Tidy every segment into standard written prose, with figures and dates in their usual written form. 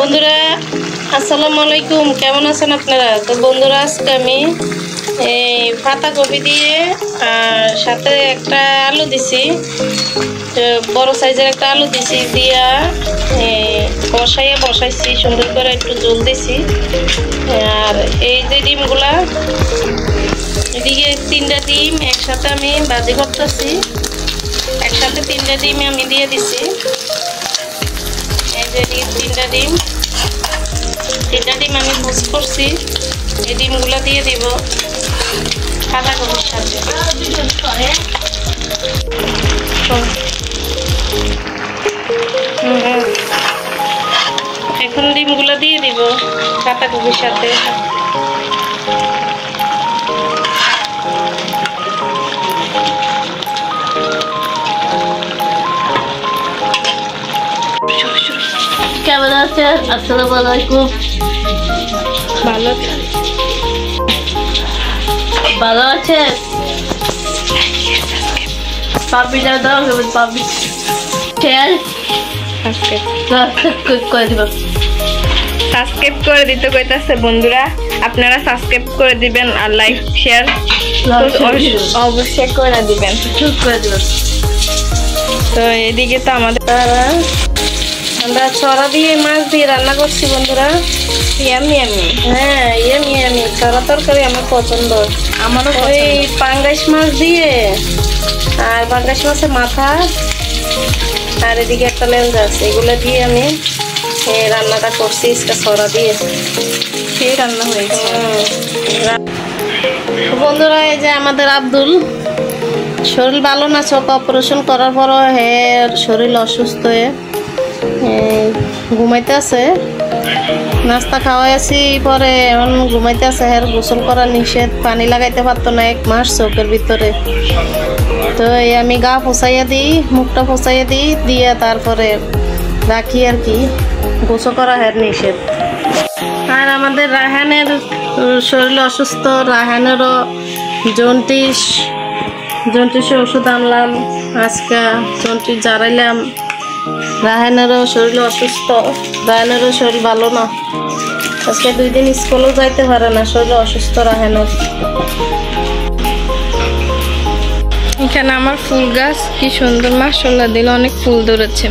বন্ধুরা আসসালামু আলাইকুম, কেমন আছেন আপনারা? তো বন্ধুরা আজকে আমি পাতাকপি দিয়ে আর সাথে একটা আলু দিছি, বড় সাইজের একটা আলু দিছি দিয়া বসাইছি সুন্দর করে, একটু জল দিছি। আর এই যে ডিমগুলা, এদিকে 3টা ডিম একসাথে আমি ভাজি করতেছি, একসাথে 3টা ডিম আমি দিয়ে দিছি। এই যে 3টা ডিম আমি ভাজ করছি, এই ডিমগুলো দিয়ে দিব পাতাকপির সাথে। এখন ডিমগুলো দিয়ে দিব পাতাকপির সাথে। কেমন আছেন? আসসালামু আলাইকুম। ভালো আছেন? পাপিটা দাও, পাপি শেয়ার করে দিব। সাবস্ক্রাইব করে দিতে কইতাছে বন্ধুরা, আপনারা সাবস্ক্রাইব করে দিবেন আর লাইক শেয়ার অবশ্যই করে দিবেন। তো এদিকে তো আমরা ছড়া দিয়ে মাছ দিয়ে রান্না করছি বন্ধুরা, ইয়ামি ইয়ামি। হ্যাঁ ইয়ামি ইয়ামি, ছড়া তরকারি আমার পছন্দ। আমারও ওই পাঙ্গাস মাছ দিয়ে আর পাঙ্গাস মাছের মাথা আর এদিকে একটা লেঞ্জা আছে, এগুলো দিয়ে আমি রান্নাটা করছি ছড়া দিয়ে। সেই রান্না হয়েছে বন্ধুরা। এই যে আমাদের আব্দুল শরীর ভালো না, চোখ অপারেশন করার পরও শরীর অসুস্থ হয়ে ঘুমাইতে আছে। নাস্তা খাওয়াইছি পরে এখন ঘুমাইতে আছে। গোসল করা নিষেধ, পানি লাগাইতে পারতো না 1 মাস চোখের ভিতরে। তো আমি গা ফসাইয়া দিই, মুখটা ফসাইয়া দিই, দিয়ে তারপরে রাখি আর কি। গোসল করা নিষেধ। আর আমাদের রায়হানের শরীর অসুস্থ, রায়হানেরও জন্টিসের ওষুধ আনলাম আজকে, জন্টিস জারাইলাম। রায়হানেরও শরীর অসুস্থ, রায়হানেরও শরীর ভালো না, আজকে 2 দিন স্কুলেও যাইতে পারে না, শরীর অসুস্থ রায়হানের। এখানে আমার ফুল গাছ কি সুন্দর মাশাআল্লাহ দিল, অনেক ফুল ধরেছে।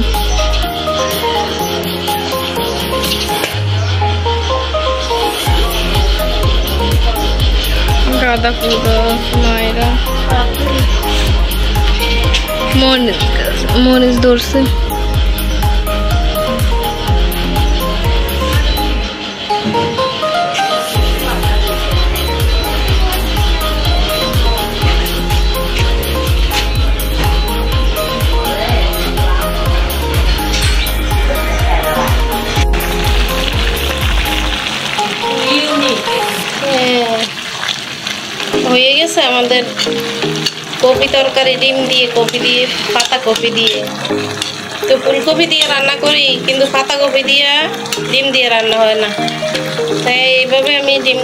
গাঁদা ফুল মায়েরা, মরিচ ধরছে। হয়ে গেছে আমাদের কপি তরকারি, ডিম দিয়ে, কপি দিয়ে, পাতাকপি দিয়ে। তো ফুলকপি দিয়ে রান্না করি, কিন্তু পাতাকপি দিয়ে ডিম দিয়ে রান্না হয় না, তাই এইভাবে আমি ডিম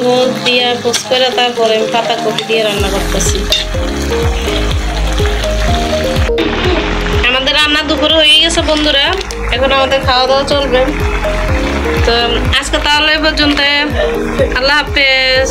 দিয়ে পোস করে তারপরে আমি পাতাকপি দিয়ে রান্না করতেছি। আমাদের রান্না দুপুরে হয়ে গেছে বন্ধুরা, এখন আমাদের খাওয়া দাওয়া চলবে। তো আজকে তাহলে পর্যন্ত, আল্লাহ হাফেজ।